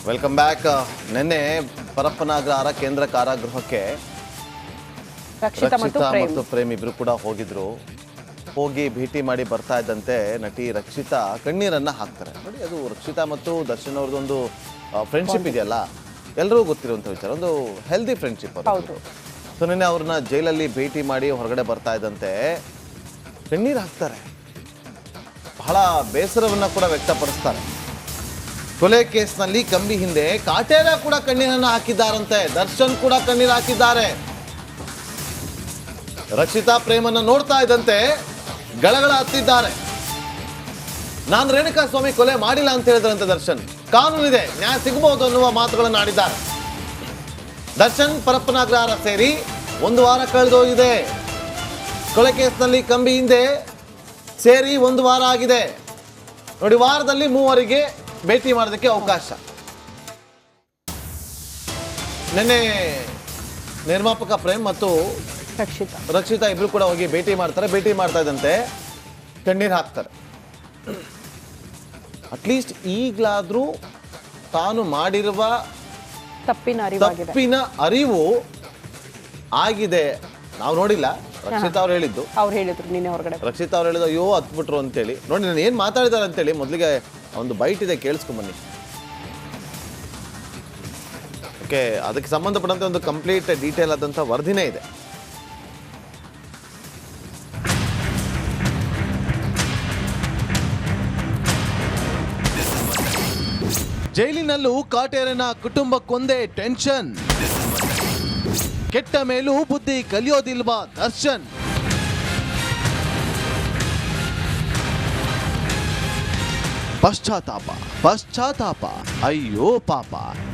Welcome back. ನಿನ್ನೆ ಪರಪ್ಪನಗ್ರಹಾರ ಕೇಂದ್ರ ಕಾರಾಗೃಹಕ್ಕೆ ರಕ್ಷಿತಾ ಮತ್ತು ಪ್ರೇಮ್ ಇಬ್ರು ಕೂಡ ಹೋಗಿದ್ರು. ಹೋಗಿ ಭೇಟಿ ಮಾಡಿ ಬರ್ತಾ ಇದ್ದಂತೆ ನಟಿ ರಕ್ಷಿತಾ ಕಣ್ಣೀರನ್ನ ಹಾಕ್ತಾರೆ. ನೋಡಿ, ಅದು ರಕ್ಷಿತಾ ಮತ್ತು ದರ್ಶನ್ ಅವ್ರದ್ದೊಂದು ಫ್ರೆಂಡ್ಶಿಪ್ ಇದೆಯಲ್ಲ, ಎಲ್ಲರಿಗೂ ಗೊತ್ತಿರುವಂಥ ವಿಚಾರ, ಒಂದು ಹೆಲ್ದಿ ಫ್ರೆಂಡ್ಶಿಪ್ ಅದು. ಸೊ ನಿನ್ನೆ ಅವ್ರನ್ನ ಜೈಲಲ್ಲಿ ಭೇಟಿ ಮಾಡಿ ಹೊರಗಡೆ ಬರ್ತಾ ಇದ್ದಂತೆ ಕಣ್ಣೀರು ಹಾಕ್ತಾರೆ. ಬಹಳ ಬೇಸರವನ್ನ ಕೂಡ ವ್ಯಕ್ತಪಡಿಸ್ತಾರೆ. ಕೊಲೆ ಕೇಸ್ನಲ್ಲಿ ಕಂಬಿ ಹಿಂದೆ ಕಾಟೇರ ಕೂಡ ಕಣ್ಣೀರನ್ನು ಹಾಕಿದ್ದಾರಂತೆ. ದರ್ಶನ್ ಕೂಡ ಕಣ್ಣೀರು ಹಾಕಿದ್ದಾರೆ. ರಕ್ಷಿತಾ ಪ್ರೇಮನ್ನ ನೋಡ್ತಾ ಇದ್ದಂತೆ ಗಳಗಳ ಹತ್ತಿದ್ದಾರೆ. ನಾನು ರೇಣುಕಾ ಸ್ವಾಮಿ ಕೊಲೆ ಮಾಡಿಲ್ಲ ಅಂತ ಹೇಳಿದ್ರಂತೆ ದರ್ಶನ್. ಕಾನೂನಿದೆ, ನ್ಯಾಯ ಸಿಗಬಹುದು ಅನ್ನುವ ಮಾತುಗಳನ್ನು ಆಡಿದ್ದಾರೆ. ದರ್ಶನ್ ಪರಪ್ಪನಗ್ರಹಾರ ಸೇರಿ 1 ವಾರ ಕಳೆದೋಗಿದೆ. ಕೊಲೆ ಕೇಸ್ನಲ್ಲಿ ಕಂಬಿ ಹಿಂದೆ ಸೇರಿ 1 ವಾರ ಆಗಿದೆ. ನೋಡಿ, ವಾರದಲ್ಲಿ 3 ಭೇಟಿ ಮಾಡೋದಕ್ಕೆ ಅವಕಾಶ. ನಿನ್ನೆ ನಿರ್ಮಾಪಕ ಪ್ರೇಮ್ ಮತ್ತು ರಕ್ಷಿತಾ ಇಬ್ರು ಕೂಡ ಹೋಗಿ ಭೇಟಿ ಮಾಡ್ತಾರೆ. ಭೇಟಿ ಮಾಡ್ತಾ ಇದ್ದಂತೆ ಕಣ್ಣೀರು ಹಾಕ್ತಾರೆ. ಅಟ್ಲೀಸ್ಟ್ ಈಗಲಾದ್ರೂ ತಾನು ಮಾಡಿರುವ ತಪ್ಪಿನ ಅರಿವು ಆಗಿದೆ. ನಾವು ನೋಡಿಲ್ಲ, ರಕ್ಷಿತಾ ಅವ್ರು ಹೇಳಿದ್ರು ನಿನ್ನೆ ಹೊರಗಡೆ. ರಕ್ಷಿತಾ ಅವ್ರು ಹೇಳಿದ್ರು, ಅಯ್ಯೋ ಹತ್ಬಿಟ್ರು ಅಂತೇಳಿ. ನೋಡಿ, ನಾನು ಏನ್ ಮಾತಾಡಿದಾರೆ ಅಂತೇಳಿ ಮೊದಲಿಗೆ ಒಂದು ಬೈಟ್ ಇದೆ, ಕೇಳಿಸ್ಕೊಂಬನ್ನಿ. ಓಕೆ, ಅದಕ್ಕೆ ಸಂಬಂಧಪಟ್ಟಂತೆ ಒಂದು ಕಂಪ್ಲೀಟ್ ಡೀಟೇಲ್ ಆದಂತ ವರದಿನೇ ಇದೆ. ಜೈಲಿನಲ್ಲೂ ಕಾಟೇರನ ಕುಟುಂಬಕ್ಕೊಂದೇ ಟೆನ್ಷನ್. ಕೆಟ್ಟ ಮೇಲೂ ಬುದ್ಧಿ ಕಲಿಯೋದಿಲ್ವಾ ದರ್ಶನ್? ಪಶ್ಚಾತ್ತಾಪ, ಅಯ್ಯೋ ಪಾಪ.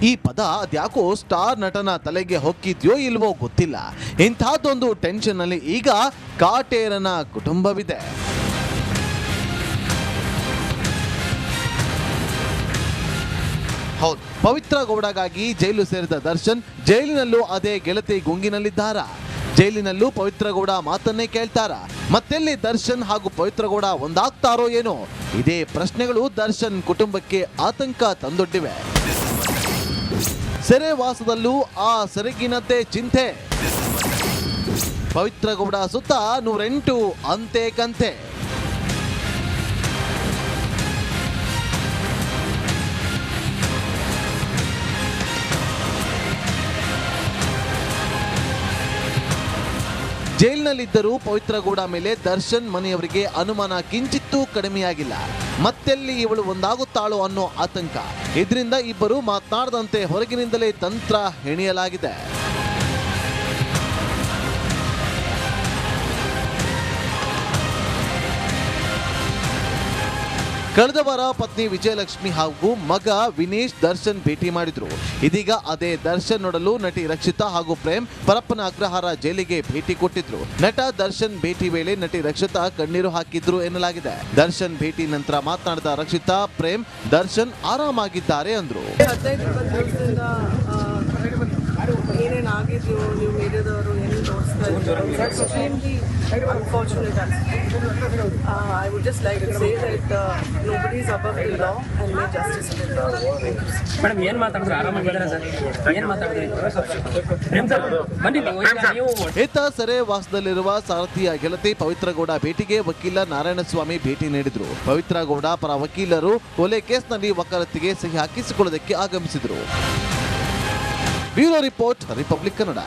ಈ ಪದ ಅದ್ಯಾಕೋ ಸ್ಟಾರ್ ನಟನ ತಲೆಗೆ ಹೊಕ್ಕಿದ್ಯೋ ಇಲ್ವೋ ಗೊತ್ತಿಲ್ಲ. ಇಂಥದ್ದೊಂದು ಟೆನ್ಷನ್ ಅಲ್ಲಿ ಈಗ ಕಾಟೇರನ ಕುಟುಂಬವಿದೆ. ಹೌದು, ಪವಿತ್ರ ಗೌಡಗಾಗಿ ಜೈಲು ಸೇರಿದ ದರ್ಶನ್ ಜೈಲಿನಲ್ಲೂ ಅದೇ ಗೆಳತಿ ಗುಂಗಿನಲ್ಲಿದ್ದಾರ. ಜೈಲಿನಲ್ಲೂ ಪವಿತ್ರ ಗೌಡ ಮಾತನ್ನೇ ಕೇಳ್ತಾರ. ಮತ್ತೆಲ್ಲಿ ದರ್ಶನ್ ಹಾಗೂ ಪವಿತ್ರ ಗೌಡ ಒಂದಾಗ್ತಾರೋ ಏನೋ? ಇದೇ ಪ್ರಶ್ನೆಗಳು ದರ್ಶನ್ ಕುಟುಂಬಕ್ಕೆ ಆತಂಕ ತಂದೊಡ್ಡಿವೆ. ಸೆರೆ ವಾಸದಲ್ಲೂ ಆ ಸೆರಗಿನದ್ದೇ ಚಿಂತೆ. ಪವಿತ್ರ ಗೌಡ ಸುತ್ತ 108 ಅಂತೆ ಕಂತೆ. ಜೈಲಿನಲ್ಲಿದ್ದರೂ ಪವಿತ್ರ ಗೌಡ ಮೇಲೆ ದರ್ಶನ್ ಮನೆಯವರಿಗೆ ಅನುಮಾನ ಕಿಂಚಿತ್ತೂ ಕಡಿಮೆಯಾಗಿಲ್ಲ. ಮತ್ತೆಲ್ಲಿ ಇವಳು ಒಂದಾಗುತ್ತಾಳೋ ಅನ್ನೋ ಆತಂಕ. ಇದರಿಂದ ಇಬ್ಬರು ಮಾತನಾಡದಂತೆ ಹೊರಗಿನಿಂದಲೇ ತಂತ್ರ ಹೆಣೆಯಲಾಗಿದೆ. ಕಳೆದ ವಾರ ಪತ್ನಿ ವಿಜಯಲಕ್ಷ್ಮಿ ಹಾಗೂ ಮಗ ವಿನೇಶ್ ದರ್ಶನ್ ಭೇಟಿ ಮಾಡಿದ್ರು. ಇದೀಗ ಅದೇ ದರ್ಶನ್ ನೋಡಲು ನಟಿ ರಕ್ಷಿತಾ ಹಾಗೂ ಪ್ರೇಮ್ ಪರಪ್ಪನ ಅಗ್ರಹಾರ ಜೈಲಿಗೆ ಭೇಟಿ ಕೊಟ್ಟಿದ್ರು. ನಟ ದರ್ಶನ್ ಭೇಟಿ ವೇಳೆ ನಟಿ ರಕ್ಷಿತಾ ಕಣ್ಣೀರು ಹಾಕಿದ್ರು ಎನ್ನಲಾಗಿದೆ. ದರ್ಶನ್ ಭೇಟಿ ನಂತರ ಮಾತನಾಡಿದ ರಕ್ಷಿತಾ, ಪ್ರೇಮ್ ದರ್ಶನ್ ಆರಾಮಾಗಿದ್ದಾರೆ ಅಂದ್ರು. ಏನೇನಾಗಿದ್ರು ನೀವು ಮೀಡಿಯಾದವರು ಏನು ತೋರಿಸ್ತಾ ಇದ್ರು, unfortunate. I would just like to say that nobody is above the law and may justice be done. Madam ಏನು ಮಾತಾಡಿದ್ರು? ಆರಾಮಾಗಿದ್ದಾರೆ ಸರ್? ಏನು ಮಾತಾಡಿದ್ರು? ಈತ ಸೆರೆ ವಾಸದಲ್ಲಿರುವ ಸಾರಥಿಯ ಗೆಳತಿ ಪವಿತ್ರ ಗೌಡ ಭೇಟಿಗೆ ವಕೀಲ ನಾರಾಯಣಸ್ವಾಮಿ ಭೇಟಿ ನೀಡಿದ್ರು. ಪವಿತ್ರ ಗೌಡ ಪರ ವಕೀಲರು ಕೊಲೆ ಕೇಸ್ನಲ್ಲಿ ವಕಾಲತ್ತಿಗೆ ಸಹಿ ಹಾಕಿಸಿಕೊಳ್ಳೋದಕ್ಕೆ ಆಗಮಿಸಿದ್ರು. Bureau report, republic Kannada.